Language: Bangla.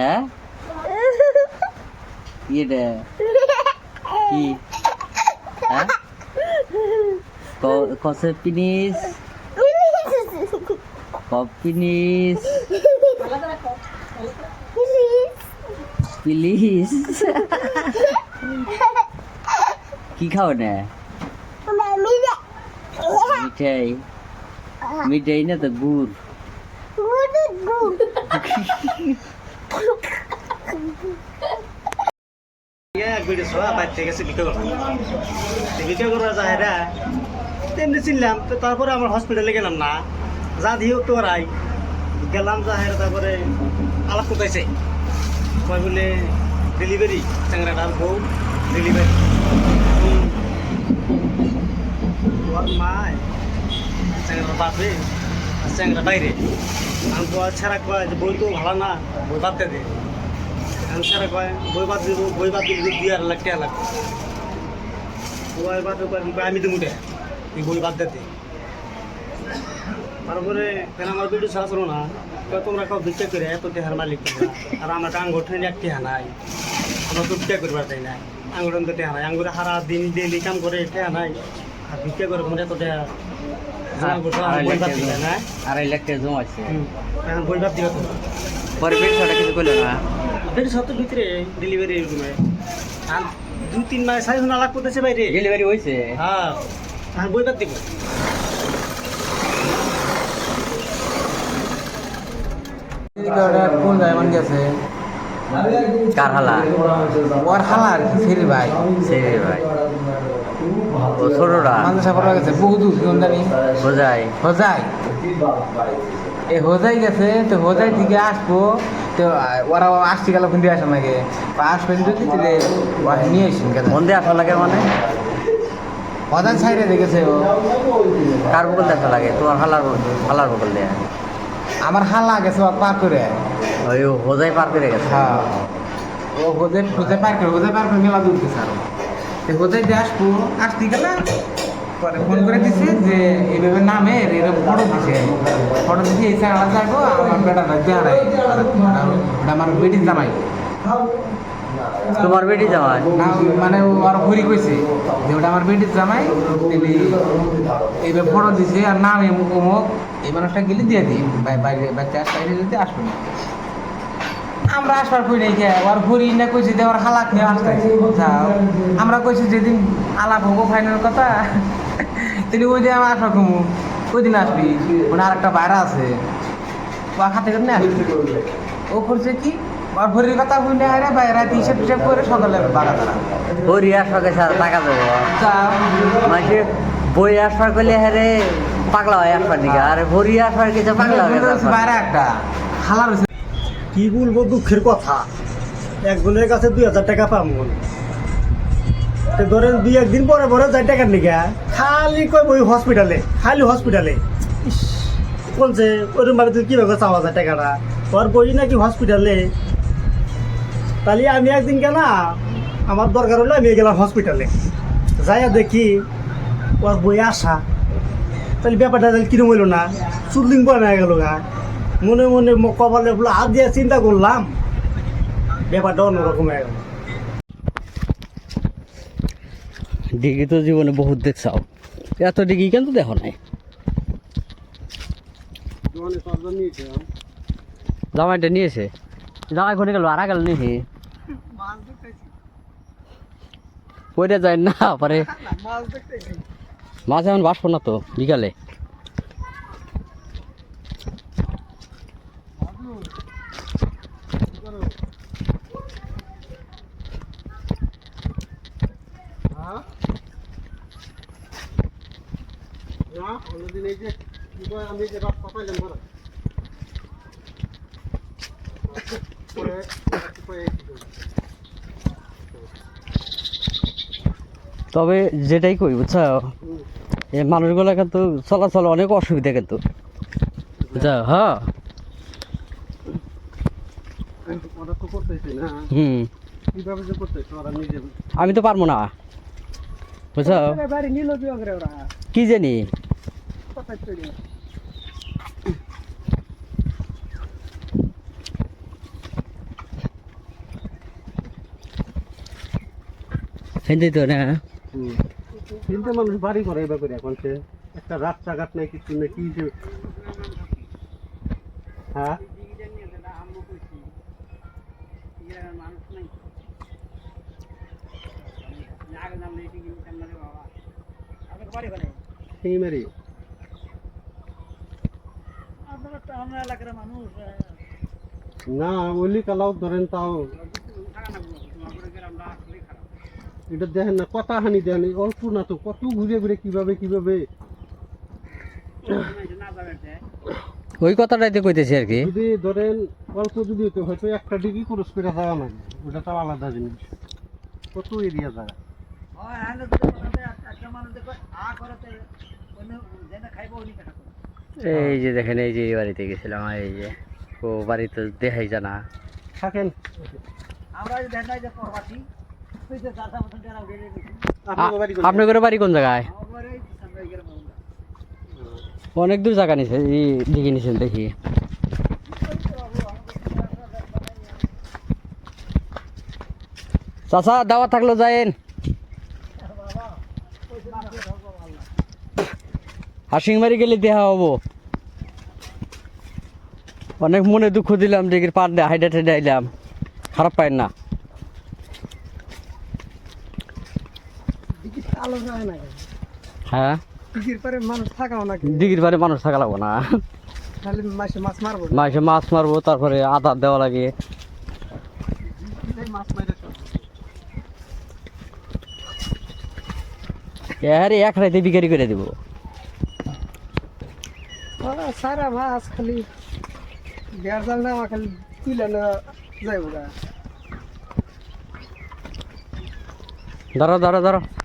হ্যাঁ কি এটা কি হ্যাঁ কসে পিনিস পিনিস প্লিজ কি খাও না মিঠাই মিঠাই না তো গুড় তেমনি চিনলাম তো তারপরে আমার হসপিটালে গেলাম না যা দিয়ে তো রাই গেলাম যা হেরা তারপরে আলাপ কোথাইছে কয় বলে ডেলিভারি চ্যাংরাটার বউ ডেলিভারি ওর মায় চ্যাংরার বাপে আর চ্যাংরা বাইরে আমি তো ছেড়া কয় যে বই তো ভালো না বই বাদ দে আমি ছেড়া কয় বই বাদ দিব বই বাদ দিলে 2.5 লাখ টাকা লাগবে বই বাদ আমি তো মুটে এই বই বাদ দে তারপরে কেন আমার ভিডিও ছাড়া শোনো না তোমরা কাউ ভিক্ষা করে এত টেহার মালিক আর আমার আঙ্গুর এক টেহা নাই আমরা তো ভিক্ষা করবার চাই না আঙ্গুর তো টেহা নাই আঙ্গুরে সারা দিন ডেলি কাম করে টেহা নাই আর ভিক্ষা করে এত টেহা $2.5 লাখ টাকা জমা আছে এখন বই বাদ দিও তো পরে বেড়ে কিছু করলো না বেড়ে সত্তর ভিতরে ডেলিভারি রুমে আর 2-3 মাস 4 লাখ করতেছে বাইরে ডেলিভারি হয়েছে হ্যাঁ এখন বই বাদ দিব কোন জায়গায় গেছে কার হালা ওর হালা আর কি ফেরি ভাই সেই ভাই ও ছোটরা মানুষ পড়া গেছে বহু দূর কোন জানি বোঝাই হোজাই এই হোজাই গেছে তো হোজাই থেকে আসবো তো ওরা আসতে গেল কিন্তু আসে নাকি আসবেন যদি তাহলে নিয়ে আসেন কেন মন দিয়ে আসা লাগে মানে হোজাই সাইডে দেখেছে ও কার বকল দেখা লাগে তোমার হালার বকল দিয়ে আমার হালা গেছে ও পার করে ওই হোজাই পার করে গেছে হ্যাঁ ও হোজাই পার করে মেলা দূর গেছে আরো তো হোজাই দিয়ে আসবো আসতে গেলে পরে ফোন করে দিছে যে এইভাবে নামে এরকম ফটো দিছে এই চাঙালা যাবো আমার বেটাটা দেখাই আমার বেটির জামাই তোমার বেটি জামাই না মানে ও আর ঘুরি কইছে যে ওটা আমার বেটির জামাই এইভাবে ফটো দিছে আর নাম অমুক এই মানুষটা গেলে দিয়ে দিই বাইরে বাচ্চা বাইরে যদি আসবে না আমরা আসবার কই নাই কে আর ঘুরি না কইছি যে আমার হালাক নিয়ে আসতে যাও আমরা কইছি যেদিন আলাপ হবো ফাইনাল কথা তিনি ওই দিন আমার আসবার কমু ওই দিন আসবি ওখানে আর একটা বাইরে আছে ও খাতে করে নিয়ে আসবি ও করছে কি আর ভরির কথা হইলে আরে বাইরে হিসেব টিসেব করে সকালে বাগা তারা বই আসবার কাছে আর টাকা দেবো যাও মানে বই আসবার করলে হ্যাঁ পাগলা হয় আসবার দিকে আর ভরি আসবার কিছু পাগলা হয়ে গেছে বাইরে একটা হালা রয়েছে কি বলবো দুঃখের কথা একজনের কাছে 2,000 টাকা পাবো ধরেন 2-1 দিন পরে পরে 1,000 টাকার নিগা খালি কই বই হসপিটালে খালি হসপিটালে বলছে ওরকম ভাবে তুই কীভাবে চাও 1,000 টাকাটা ওর বই নাকি হসপিটালে তাহলে আমি একদিন কেন আমার দরকার হলো আমি গেলাম হসপিটালে যাইয়া দেখি ওর বই আসা তাহলে ব্যাপারটা তাহলে কিরম হইল না চুদলিং বয় গেল গা মনে মনে কপালে হাত দিয়ে চিন্তা করলাম ব্যাপারটা অন্যরকম হয়ে গেল ডিগ্রি তো জীবনে বহুত দেখছাও এত ডিগ্রি কেন তো দেখো নাই জামাইটা নিয়েছে জামাই ঘটে গেল আরা গেল নিহি ওইটা যায় না পরে মাছ এখন বাসবো না তো বিকালে তবে যেটাই কই বুঝছো এই মানুষগুলো কিন্তু চলাচল অনেক অসুবিধা কিন্তু বুঝছো হ্যাঁ আমি তো পারবো না বুঝছো কি জানি হিন্দি তো না কিন্তু মানুষ বাড়ি করে এবার করে এখন সে একটা রাস্তাঘাট নাই কিছু নেই কি যে হ্যাঁ সেই মেরি না ওলি কালাও ধরেন তাও এটা দেখেন না কথা হানি দেখেন অল্প না তো কত ঘুরে ঘুরে কিভাবে ওই কথাটাই তো কইতেছি আর কি যদি ধরেন অল্প যদি হতো হয়তো একটা ডিগ্রি ক্রস করে যাওয়া লাগে ওটা তো আলাদা জিনিস কত এরিয়া জায়গা এই যে দেখেন এই যে এই বাড়িতে গেছিলাম এই যে ও বাড়ি তো দেখাই জানা থাকেন আপনার বাড়ি কোন জায়গায় অনেক দূর জায়গা নিছে এই দিকে নিছেন দেখি চাচা দাওয়া থাকলো যায়েন হাসিংমারি গেলে দেখা হবো অনেক মনে দুঃখ দিলাম যে পার দিয়ে হাইডা ঠাইডা আইলাম খারাপ পাই না হ্যাঁ দিঘির পারে মানুষ থাকা লাগবো না মাসে মাছ মারবো তারপরে আদার দেওয়া লাগে আরে এক রাইতে বিক্রি করে দিব সারা মাছ খালি দেড় জাল না খালি তুলে না যাইব দাঁড়াও